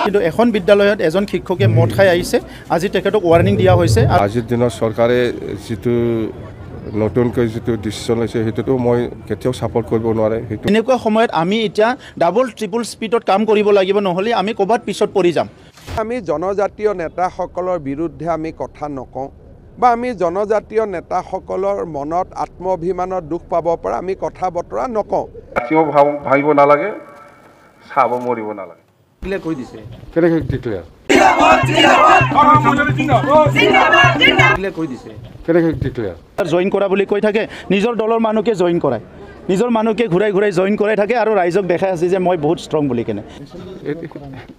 কিন্তু এখন বিদ্যালয়ত এজন শিক্ষকে মদ খাই আহিছে আজি তেখেতক ওয়ার্নিং দিয়া হৈছে আজিৰ দিনত চৰকাৰে যেটো নতুনকৈ যেটো ডিসিশন লৈছে হেতুটো মই কেতিয়াও সাপোৰ্ট কৰিব নোৱাৰে হেতু এনেকুৱা সময়ত আমি এতিয়া ডাবল ট্ৰিপল স্পিডত কাম কৰিব লাগিব নহলে আমি কবাত পিছত পৰি যাম আমি জনজাতীয় নেতাসকলৰ বিৰুদ্ধে আমি কথা নকওঁ বা আমি জনজাতীয় নেতাসকলৰ মনত আত্মঅভিমানৰ দুখ পাব পৰা আমি কথা বতৰা নকওঁ কিয় ভাবিব নালাগে চাব মৰিব নালাগে ক্লিয়াৰ কৈ দিছে কেনেকৈ ডিক্লেয়াৰ ক্লিয়াৰ কৈ দিছে কেনেকৈ ডিক্লেয়াৰ জয়েন কৰা বুলি কৈ থাকে নিজৰ দলৰ মানুহকে জয়েন কৰায় নিজৰ মানুহকে ঘূৰাই ঘূৰাই জয়েন কৰাই থাকে আৰু ৰাইজক দেখাই আছে যে মই বহুত ষ্ট্ৰং বুলি কেনে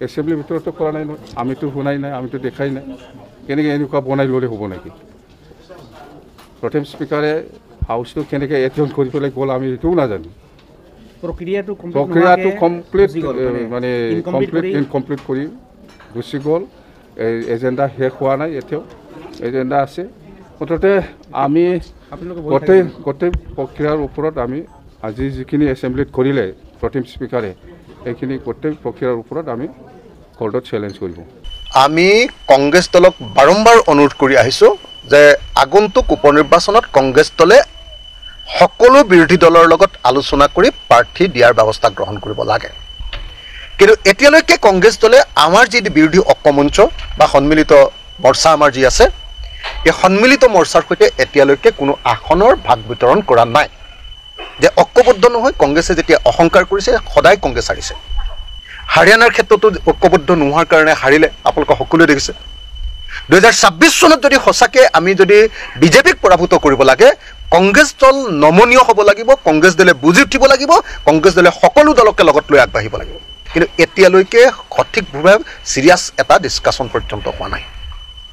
এছেম্বলি ভিতৰতো কৰা নাই আমিতো শুনাই নাই আমিতো দেখাই নাই কেনেকৈ এনেকুৱা বনাই ল'লে হ'ব নেকি প্ৰথম স্পিকাৰে হাউচটো কেনেকৈ এটেণ্ড কৰি পেলাই গ'ল আমি এইটোও নাজানো প্ৰক্ৰিয়াটো কমপ্লিট মানে ইনকমপ্লিট কৰি গুচি গ'ল এজেণ্ডা শেষ হোৱা নাই এতিয়াও এজেণ্ডা আছে মুঠতে আমি গোটেই প্ৰক্ৰিয়াৰ ওপৰত আমি আজি যিখিনি এছেম্বলিত কৰিলে প্ৰথম স্পিকাৰে এইখিনি গোটেই প্ৰক্ৰিয়াৰ ওপৰত আমি কোৰ্টত চেলেঞ্জ কৰিব আমি কংগ্ৰেছ দলক বাৰম্বাৰ অনুৰোধ কৰি আহিছোঁ যে আগন্তুক উপনিৰ্বাচনত কংগ্ৰেছ দলে সকলো বিৰোধী দলৰ লগত আলোচনা কৰি প্ৰাৰ্থী দিয়াৰ ব্যৱস্থা গ্ৰহণ কৰিব লাগে কিন্তু এতিয়ালৈকে কংগ্ৰেছ দলে আমাৰ যি বিৰোধী ঐক্যমঞ্চ বা সন্মিলিত মৰ্চা আমাৰ যি আছে এই সন্মিলিত মৰ্চাৰ সৈতে এতিয়ালৈকে কোনো আসনৰ ভাগ বিতৰণ কৰা নাই যে ঐক্যবদ্ধ নহয় কংগ্ৰেছে যেতিয়া অহংকাৰ কৰিছে সদায় কংগ্ৰেছ হাৰিছে হাৰিয়ানাৰ ক্ষেত্ৰতো ঐক্যবদ্ধ নোহোৱাৰ কাৰণে হাৰিলে আপোনালোকে সকলোৱে দেখিছে 2026 চনত যদি সঁচাকৈ আমি যদি বিজেপিক পৰাভূত কৰিব লাগে কংগ্ৰেছ দল নমনীয় হ'ব লাগিব কংগ্ৰেছ দলে বুজি উঠিব লাগিব কংগ্ৰেছ দলে সকলো দলকে লগত লৈ আগবাঢ়িব লাগিব কিন্তু এতিয়ালৈকে সঠিকভাৱে সিৰিয়াছ এটা ডিছকাশ্যন পৰ্যন্ত হোৱা নাই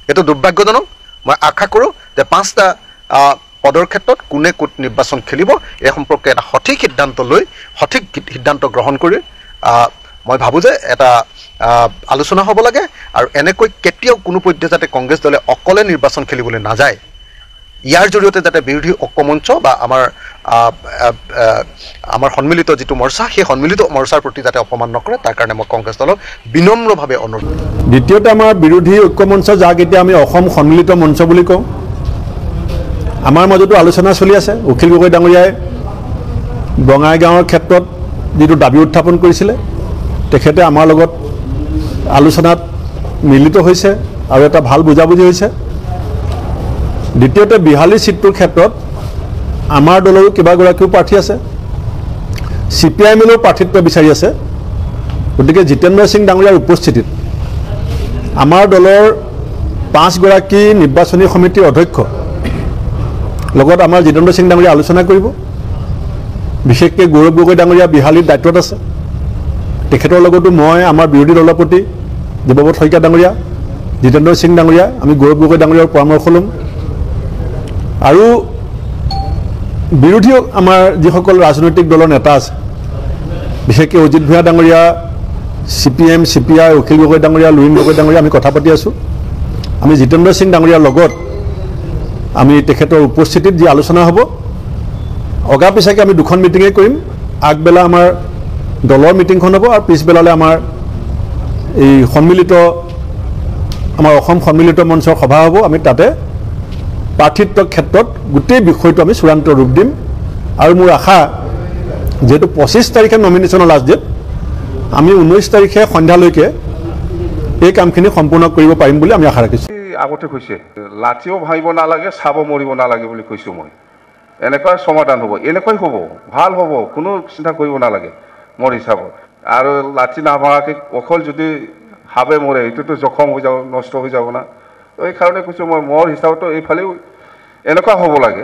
এইটো দুৰ্ভাগ্যজনক মই আশা কৰোঁ যে 5টা পদৰ ক্ষেত্ৰত কোনে ক'ত নিৰ্বাচন খেলিব এই সম্পৰ্কে এটা সঠিক সিদ্ধান্ত গ্ৰহণ কৰি মই ভাবোঁ যে এটা আলোচনা হ'ব লাগে আৰু এনেকৈ কেতিয়াও কোনো পৰ্যায়ত যাতে কংগ্ৰেছ দলে অকলে নিৰ্বাচন খেলিবলৈ নাযায় ইয়াৰ জৰিয়তে যাতে বিৰোধী ঐক্যমঞ্চ বা আমাৰ সন্মিলিত যিটো মৰ্চা সেই সন্মিলিত মৰ্চাৰ প্ৰতি যাতে অপমান নকৰে তাৰ কাৰণে মই কংগ্ৰেছ দলক বিনম্ৰভাৱে অনুৰোধ দ্বিতীয়তে আমাৰ বিৰোধী ঐক্যমঞ্চ যাক এতিয়া আমি অসম সন্মিলিত মঞ্চ বুলি কওঁ আমাৰ মাজতো আলোচনা চলি আছে অখিল গগৈ ডাঙৰীয়াই বঙাইগাঁৱৰ ক্ষেত্ৰত যিটো দাবী উত্থাপন কৰিছিলে তেখেতে আমাৰ লগত আলোচনাত মিলিত হৈছে আৰু এটা ভাল বুজাবুজি হৈছে দ্বিতীয়তে বিহালী চিটটোৰ ক্ষেত্ৰত আমাৰ দলৰো কেইবাগৰাকীও প্ৰাৰ্থী আছে CPIMৰ প্ৰাৰ্থিত্ব বিচাৰি আছে গতিকে জিতেন্দ্ৰ সিং ডাঙৰীয়াৰ উপস্থিতিত আমাৰ দলৰ 5 গৰাকী নিৰ্বাচনী সমিতিৰ অধ্যক্ষ লগত আমাৰ জিতেন্দ্ৰ সিং ডাঙৰীয়া আলোচনা কৰিব বিশেষকৈ গৌৰৱ গগৈ ডাঙৰীয়া বিহালীৰ দায়িত্বত আছে তেখেতৰ লগতো মই আমাৰ বিৰোধী দলৰ প্ৰতি দেৱব্ৰত শইকীয়া ডাঙৰীয়া জিতেন্দ্ৰ সিং ডাঙৰীয়া আমি গৌৰৱ গগৈ ডাঙৰীয়াৰ পৰামৰ্শ ল'ম আৰু বিৰোধী আমাৰ যিসকল ৰাজনৈতিক দলৰ নেতা আছে বিশেষকৈ অজিত ভূঞা ডাঙৰীয়া CPM CPI অখিল গগৈ ডাঙৰীয়া লুইন গগৈ ডাঙৰীয়া আমি কথা পাতি আছোঁ আমি জিতেন্দ্ৰ সিং ডাঙৰীয়াৰ লগত আমি তেখেতৰ উপস্থিতিত যি আলোচনা হ'ব অগা পিছাকৈ আমি দুখন মিটিঙেই কৰিম আগবেলা আমাৰ দলৰ মিটিংখন হ'ব আৰু পিছবেলালৈ আমাৰ এই আমাৰ অসম সন্মিলিত মঞ্চৰ সভা হ'ব আমি তাতে প্ৰাৰ্থিত্বৰ ক্ষেত্ৰত গোটেই বিষয়টো আমি চূড়ান্ত ৰূপ দিম আৰু মোৰ আশা যেহেতু 25 তাৰিখে নমিনেশ্যনৰ লাষ্ট ডেট আমি 19 তাৰিখে সন্ধ্যালৈকে এই কামখিনি সম্পূৰ্ণ কৰিব পাৰিম বুলি আমি আশা ৰাখিছোঁ আগতে কৈছে লাঠিও ভাবিব নালাগে চাব মৰিব নালাগে বুলি কৈছোঁ মই এনেকুৱাই সমাধান হ'ব এনেকুৱাই হ'ব ভাল হ'ব কোনো চিন্তা কৰিব নালাগে মোৰ হিচাপত আৰু লাঠি নাভাগাকৈ অকল যদি হাবে মৰে এইটোতো জখম হৈ যাব নষ্ট হৈ যাব না এই কাৰণে কৈছোঁ মই মোৰ হিচাপতো এইফালেও এনেকুৱা হ'ব লাগে